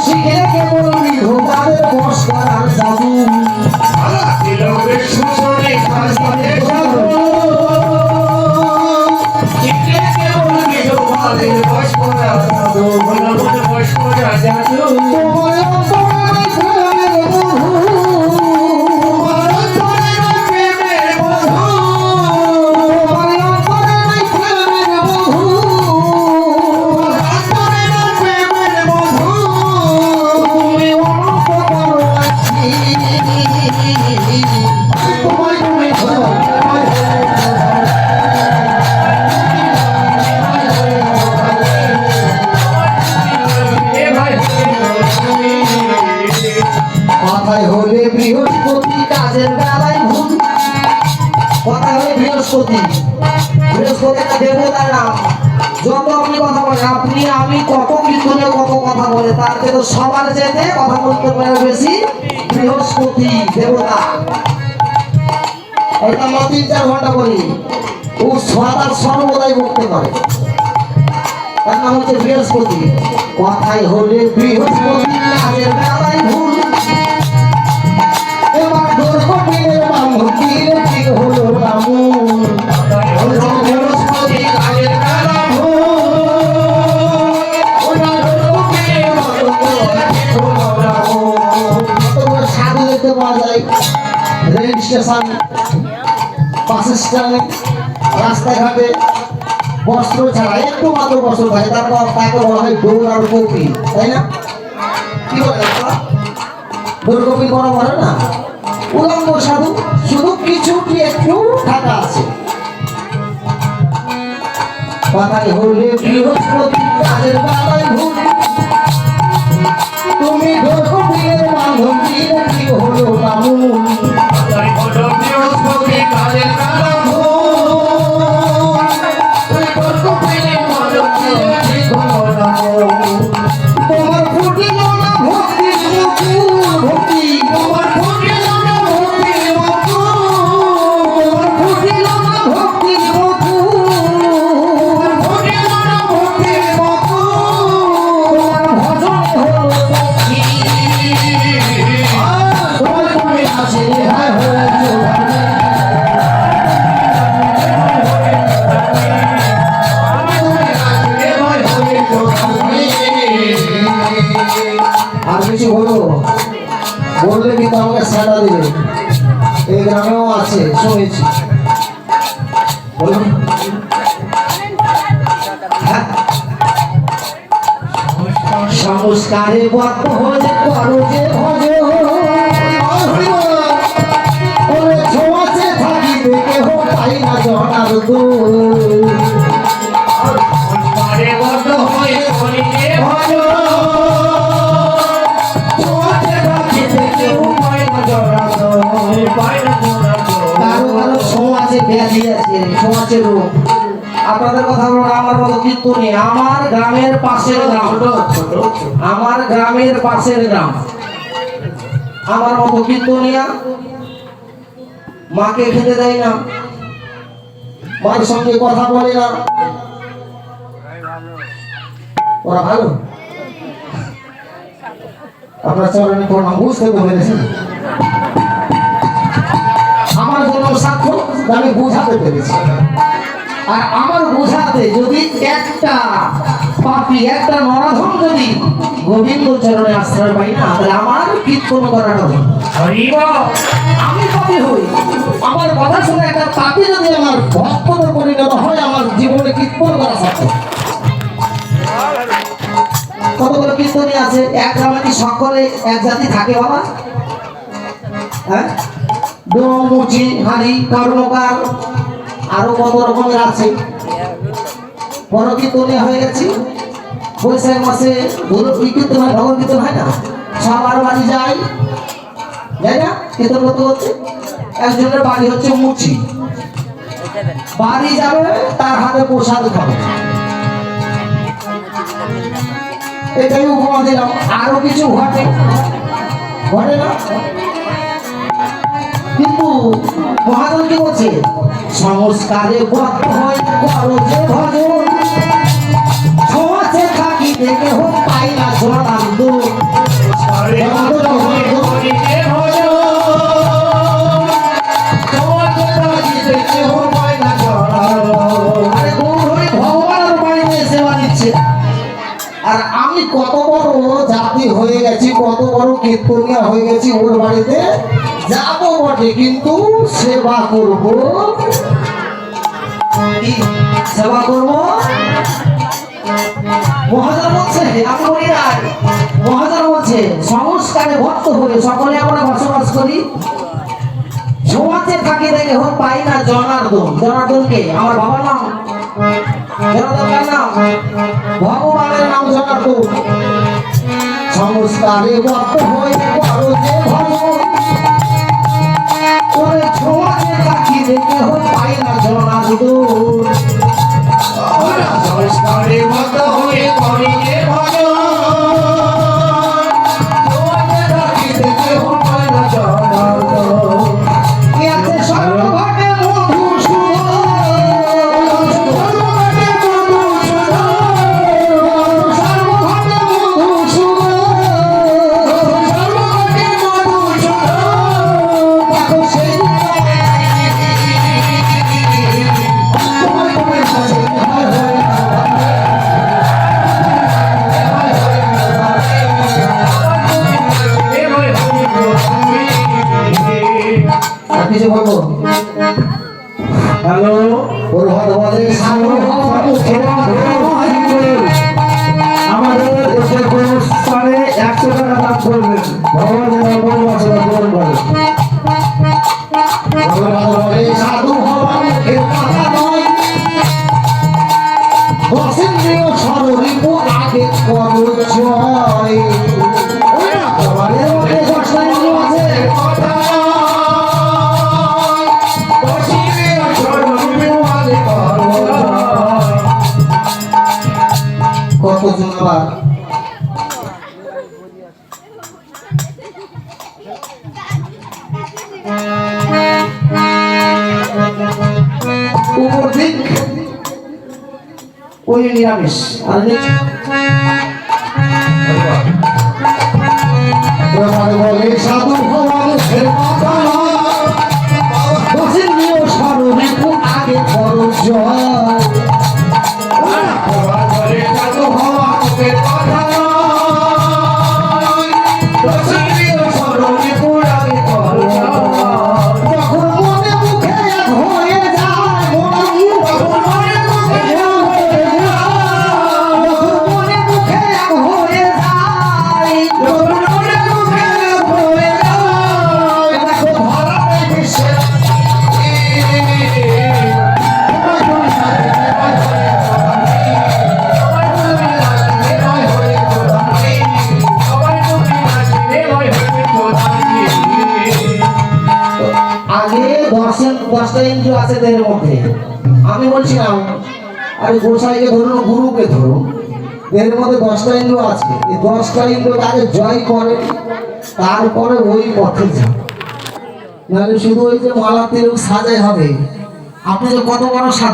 শিখে কেবল বিধবাদের বশ করার জাদু শিখে কেবল বিধবাদের বশ করার জাদু বশ করার জাদু কথায় হলে বৃহস্পতি কাজের বেলায় ভুল কথা হলে বৃহস্পতি একটা দেবতার নাম যত আপনি কথা বলেন আপনি আমি কত কীর্তনে কত কথা বলে তার কিন্তু সবার যেতে কথা বলতে পারে বেশি বৃহস্পতি দেবতা এটা আমরা 3-4 ঘন্টা বলি ও সদার সর্বদাই বলতে পারে তার নাম হচ্ছে বৃহস্পতি কথায় হলে বৃহস্পতি কাজের বেলায় ভুল এবার দুর্গপীরের বামুকির ঠিক হলো রামুন বৃহস্পতি কাজের বেলা ভুল ওরা দুর্গপীরের বামুকির ঠিক হলো রামুন তোমরা সাধু দেখতে পাওয়া যায় রেল স্টেশন বাস স্ট্যান্ড রাস্তাঘাটে বস্ত্র ছাড়া একটু মাত্র বস্ত্র থাকে তারপর তাকে বলা হয় দৌড় আর কপি তাই না কি বলে দুর্গপি বড় বলে না উলঙ্গ সাধু শুধু কিছু কি একটু ঢাকা আছে কথায় হলে বৃহস্পতি কাজের বেলায় ভুল তুমি দুর্গপীরের বান্ধবীর কি হলো রামুন বৃহস্পতি কাজের বেলা ভুল তোমার ফুটিল না ভক্তির মুকুল ভক্তি তোমার ফুটিল না ভক্তির মুকুল তোমার ফুটিল না ভক্তির মুকুল ফুটিল না ভক্তির মুকুল তোমার ভজনে হলো পক্ষী তোমার তুমি আছে হায় হয়েছে আর কিছু বললে কিন্তু আমাকে সাড়া দিবে এই গ্রামেও আছে শুনেছি বলুন সংস্কারে বদ্ধ হয়ে করো যে ভজ ছোঁয়াচে থাকিবে কেহ পাই না জনার দোষ সংস্কারে বদ্ধ হয়ে করি যে ভজ আপনাদের কথা বলবো আমার মতো কিন্তু নেই আমার গ্রামের পাশের গ্রাম আমার গ্রামের পাশের গ্রাম আমার মতো কিন্তু নিয়া মাকে খেতে দেয় না মায়ের সঙ্গে কথা বলে না ওরা ভালো আপনার চরণে প্রণাম বুঝতে পেরেছেন আমার জন্য সাক্ষ্য আমি বোঝাতে পেরেছি আর আমার বোঝাতে যদি একটা পাপি একটা নরাধম যদি গোবিন্দ চরণে আশ্রয় পাই না তাহলে আমার কীর্তন করাটা আমি পাপি হই আমার কথা শুনে একটা পাপি যদি আমার ভক্ততে পরিণত হয় আমার জীবনে কীর্তন করা সাধ্য কতগুলো কীর্তনী আছে এক গ্রামে কি সকলে এক জাতি থাকে বাবা হ্যাঁ ডোমুচি হারি কর্মকার আরো কত রকমের আছে বড় কীর্তনী হয়ে গেছি বৈশাখ মাসে কীর্তন হয় ভগবত কীর্তন হয় না সবার বাড়ি যাই তাই না কীর্তন করতে হচ্ছে একজনের বাড়ি হচ্ছে মুচি বাড়ি যাবে তার হাতে প্রসাদ খাবে এটাই উপমা দিলাম আরো কিছু ঘটে ঘটে না কিন্তু মহাজন কি বলছে সংস্কারে বদ্ধ হয় করো যে ভজন ছোঁয়াচে থাকি দেখে হোক পাই না জনার দোষ আর আমি কত বড় জাতি হয়ে গেছি, কত বড় কীর্তনিয়া হয়ে গেছি, ওর বাড়িতে যাবো বটে কিন্তু সেবা করব। কি সেবা করব? মহাজন বলছে, আমি বলি না, মহাজন বলছে সংস্কারে ভক্ত হয়ে সকলে আমরা বসবাস করি, সমাজে থাকি দেখে হোক পাই না জনার্দন। জনার্দনকে আমার বাবার নাম, জনার্দনের নাম ভগবানের নাম জনার্দন। সংস্কারে ভক্ত হয়ে করো যে ভজন, ওরে সমাজে থাকি দেখে হোক পাই না জনার্দন। সংস্কারে ভক্ত হয়ে করি যে ভজন, সমাজে থাকি দেখে হোক পাই না জনার্দন। কি আছে সর্বঘটে কিছু বলবো? হ্যালো, আমাদের দেশের অনুষ্ঠানে 100 টাকা দান করবেন। সাধু হওয়া মুখের কথা নয়, বসেন্দ্রীয় সররিপু আগে করো জয়। তোমাদের মধ্যে 10টা ইন্দ্রিয় আছে, কতজন আবার উপর দিক ওই নিরামিষ আর নিচে বলে সাধু ভগবানের কথা বসেন্দ্রীয় সররিপু আগে করো জয়। সাধু হওয়া মুখের কথা নয়, বসিয়ে সরণি পুরাণে করো। যখন মনে মুখে এক হয়ে যায়, যখন মনে মুখে এক হয়ে যায়, যখন মনে মুখে এক হয়ে যায়, যখন মনে মুখে এক হয়ে যায়, দেখো ধরা নেই বিশ্বে। আগে 10টা ইন্দ্রিয় আছে দেহের মধ্যে। আমি বলছিলাম আরে গোসাইকে ধরুন, গুরুকে ধরুন, দেহের মধ্যে 10টা ইন্দ্রিয় আছে। এই 10টা ইন্দ্রিয়কে আগে জয় করে, তারপরে ওই পথে যান। নাহলে শুধু ওই যে মালা তিলক সাজাই হবে। আপনি যে কত বড় সাজা